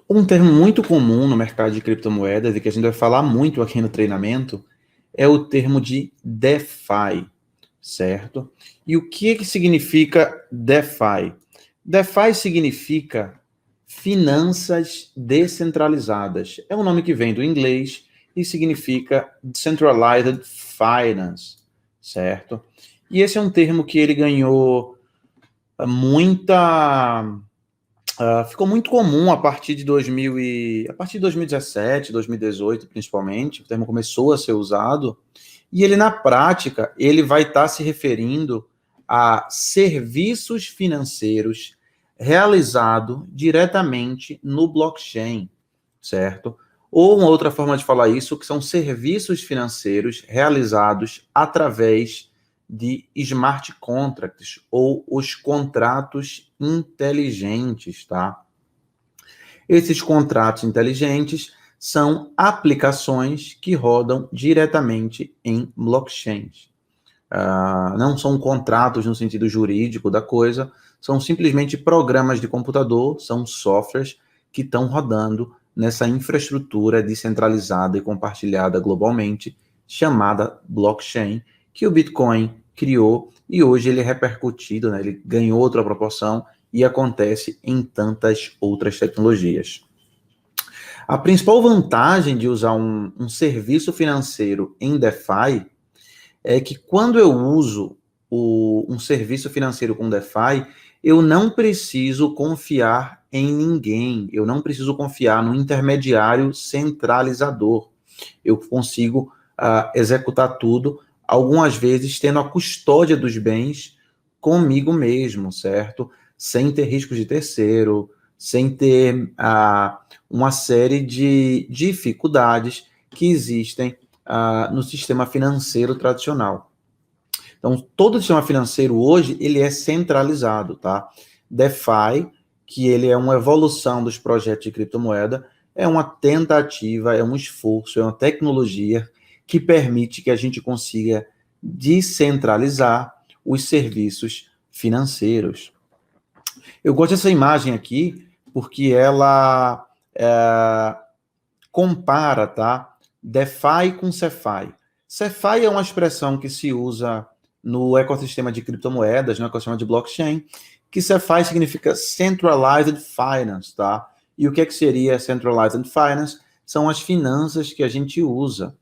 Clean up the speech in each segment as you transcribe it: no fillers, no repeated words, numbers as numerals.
Um termo muito comum no mercado de criptomoedas e que a gente vai falar muito aqui no treinamento é o termo de DeFi, certo? E o que significa DeFi? DeFi significa finanças descentralizadas. É um nome que vem do inglês e significa Decentralized Finance, certo? E esse é um termo que ele ganhou muita ficou muito comum a partir de 2017, 2018, principalmente. O termo começou a ser usado e ele, na prática, ele vai estar se referindo a serviços financeiros realizados diretamente no blockchain, certo? Ou uma outra forma de falar isso, que são serviços financeiros realizados através de smart contracts ou os contratos inteligentes, tá? Esses contratos inteligentes são aplicações que rodam diretamente em blockchains. Não são contratos no sentido jurídico da coisa, são simplesmente programas de computador, são softwares que estão rodando nessa infraestrutura descentralizada e compartilhada globalmente, chamada blockchain, que o Bitcoin criou e hoje ele é repercutido, né? Ele ganhou outra proporção e acontece em tantas outras tecnologias. A principal vantagem de usar um serviço financeiro em DeFi é que quando eu uso um serviço financeiro com DeFi, eu não preciso confiar em ninguém, eu não preciso confiar no intermediário centralizador. Eu consigo executar tudo, algumas vezes tendo a custódia dos bens comigo mesmo, certo? Sem ter riscos de terceiro, sem ter uma série de dificuldades que existem no sistema financeiro tradicional. Então, todo o sistema financeiro hoje, ele é centralizado, tá? DeFi, que ele é uma evolução dos projetos de criptomoeda, é uma tentativa, é um esforço, é uma tecnologia que permite que a gente consiga descentralizar os serviços financeiros. Eu gosto dessa imagem aqui porque ela compara, tá? DeFi com CeFi. CeFi é uma expressão que se usa no ecossistema de criptomoedas, no ecossistema de blockchain, que CeFi significa Centralized Finance, tá? E o que seria Centralized Finance? São as finanças que a gente usa.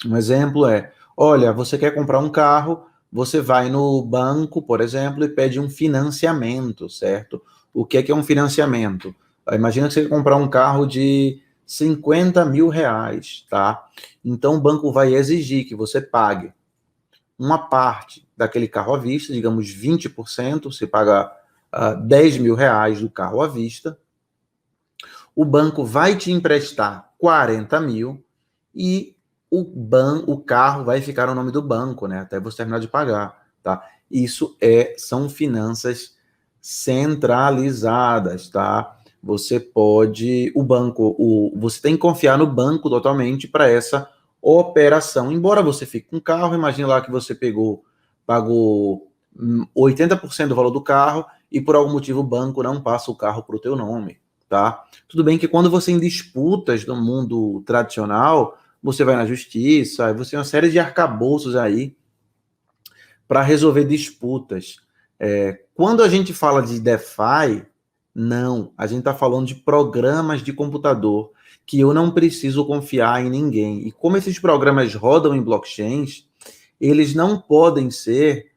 Um exemplo é, olha, você quer comprar um carro, você vai no banco, por exemplo, e pede um financiamento, certo? O que é um financiamento? Imagina que você quer comprar um carro de 50 mil reais, tá? Então o banco vai exigir que você pague uma parte daquele carro à vista, digamos 20%, você paga 10 mil reais do carro à vista, o banco vai te emprestar 40 mil e o carro vai ficar no nome do banco, né? Até você terminar de pagar, tá? Isso são finanças centralizadas, tá? Você pode, você tem que confiar no banco totalmente para essa operação. Embora você fique com o carro, imagine lá que você pagou 80% do valor do carro e por algum motivo o banco não passa o carro para o teu nome, tá? Tudo bem que quando você em disputas no mundo tradicional, você vai na justiça, você tem uma série de arcabouços aí para resolver disputas. Quando a gente fala de DeFi, não, a gente está falando de programas de computador que eu não preciso confiar em ninguém. E como esses programas rodam em blockchains, eles não podem ser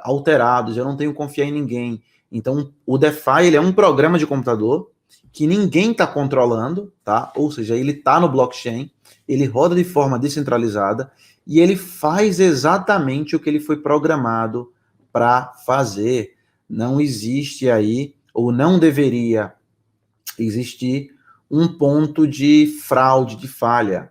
alterados, eu não tenho que confiar em ninguém. Então, o DeFi ele é um programa de computador que ninguém está controlando, tá? Ou seja, ele está no blockchain, ele roda de forma descentralizada e ele faz exatamente o que ele foi programado para fazer. Não existe aí, ou não deveria existir, um ponto de fraude, de falha.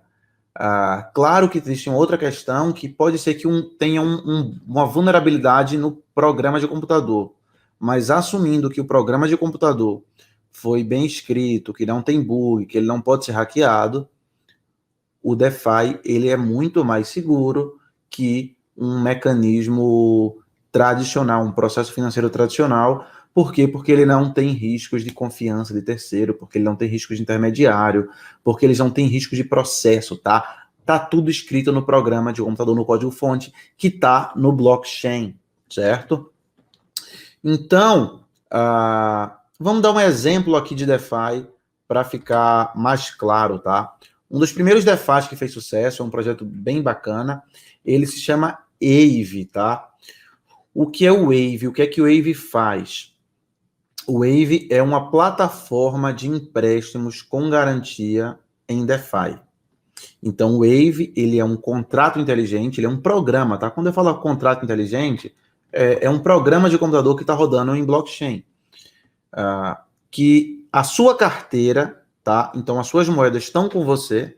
Claro que existe uma outra questão que pode ser que tenha uma vulnerabilidade no programa de computador, mas assumindo que o programa de computador foi bem escrito, que não tem bug, que ele não pode ser hackeado, o DeFi ele é muito mais seguro que um mecanismo tradicional, um processo financeiro tradicional, Por quê? Porque ele não tem riscos de confiança de terceiro, porque ele não tem riscos de intermediário, porque eles não têm riscos de processo, tá? Tá tudo escrito no programa de computador, no código-fonte, que tá no blockchain, certo? Então, vamos dar um exemplo aqui de DeFi para ficar mais claro, tá? Um dos primeiros DeFi que fez sucesso, é um projeto bem bacana, ele se chama Aave, tá? O que é o Aave? O que é que o Aave faz? O Aave é uma plataforma de empréstimos com garantia em DeFi. Então, o Aave, ele é um contrato inteligente, ele é um programa, tá? Quando eu falo contrato inteligente, é um programa de computador que está rodando em blockchain. Que a sua carteira, tá? Então, as suas moedas estão com você,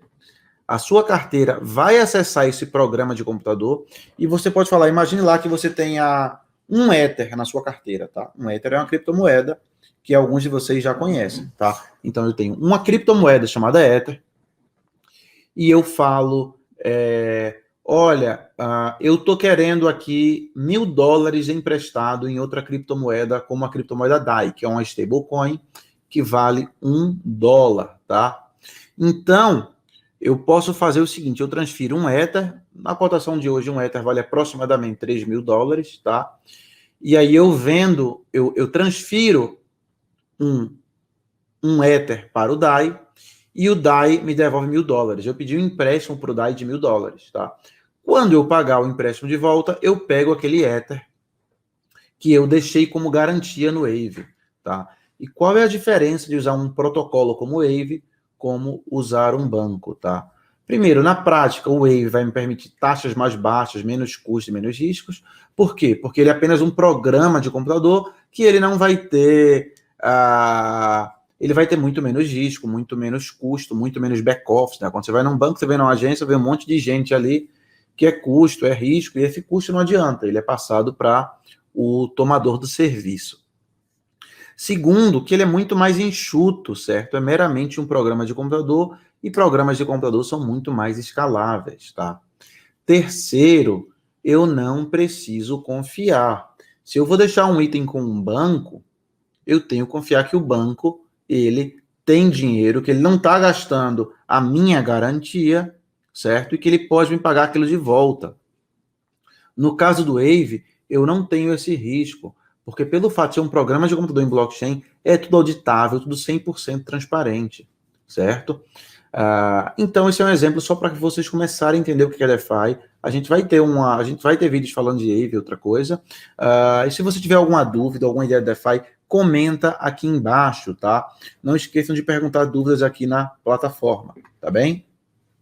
a sua carteira vai acessar esse programa de computador e você pode falar, imagine lá que você tenha um Ether na sua carteira, tá? Um Ether é uma criptomoeda que alguns de vocês já conhecem, tá? Então, eu tenho uma criptomoeda chamada Ether e eu falo, olha, eu tô querendo aqui $1.000 emprestado em outra criptomoeda, como a criptomoeda DAI, que é uma stablecoin que vale $1, tá? Então, eu posso fazer o seguinte, eu transfiro um Ether, na cotação de hoje um Ether vale aproximadamente $3.000, tá? E aí eu vendo, eu transfiro um Ether para o DAI, e o DAI me devolve $1.000. Eu pedi um empréstimo para o DAI de $1.000, tá? Quando eu pagar o empréstimo de volta, eu pego aquele Ether que eu deixei como garantia no Aave, tá? E qual é a diferença de usar um protocolo como o Aave, como usar um banco, tá? Primeiro, na prática, o Aave vai me permitir taxas mais baixas, menos custos e menos riscos. Por quê? Porque ele é apenas um programa de computador que ele não vai ter... ele vai ter muito menos risco, muito menos custo, muito menos back-office, né? Quando você vai num banco, você vem numa agência, vê um monte de gente ali que é custo, é risco, e esse custo não adianta, ele é passado para o tomador do serviço. Segundo, que ele é muito mais enxuto, certo? É meramente um programa de computador, e programas de computador são muito mais escaláveis, tá? Terceiro, eu não preciso confiar. Se eu vou deixar um item com um banco, eu tenho que confiar que o banco, ele tem dinheiro, que ele não está gastando a minha garantia, certo? E que ele pode me pagar aquilo de volta. No caso do Aave, eu não tenho esse risco, porque pelo fato de ser um programa de computador em blockchain, é tudo auditável, tudo 100% transparente, certo? Então, esse é um exemplo só para que vocês começarem a entender o que é DeFi. A gente vai ter vídeos falando de Aave, outra coisa. E se você tiver alguma dúvida, alguma ideia de DeFi, comenta aqui embaixo, tá? Não esqueçam de perguntar dúvidas aqui na plataforma, tá bem?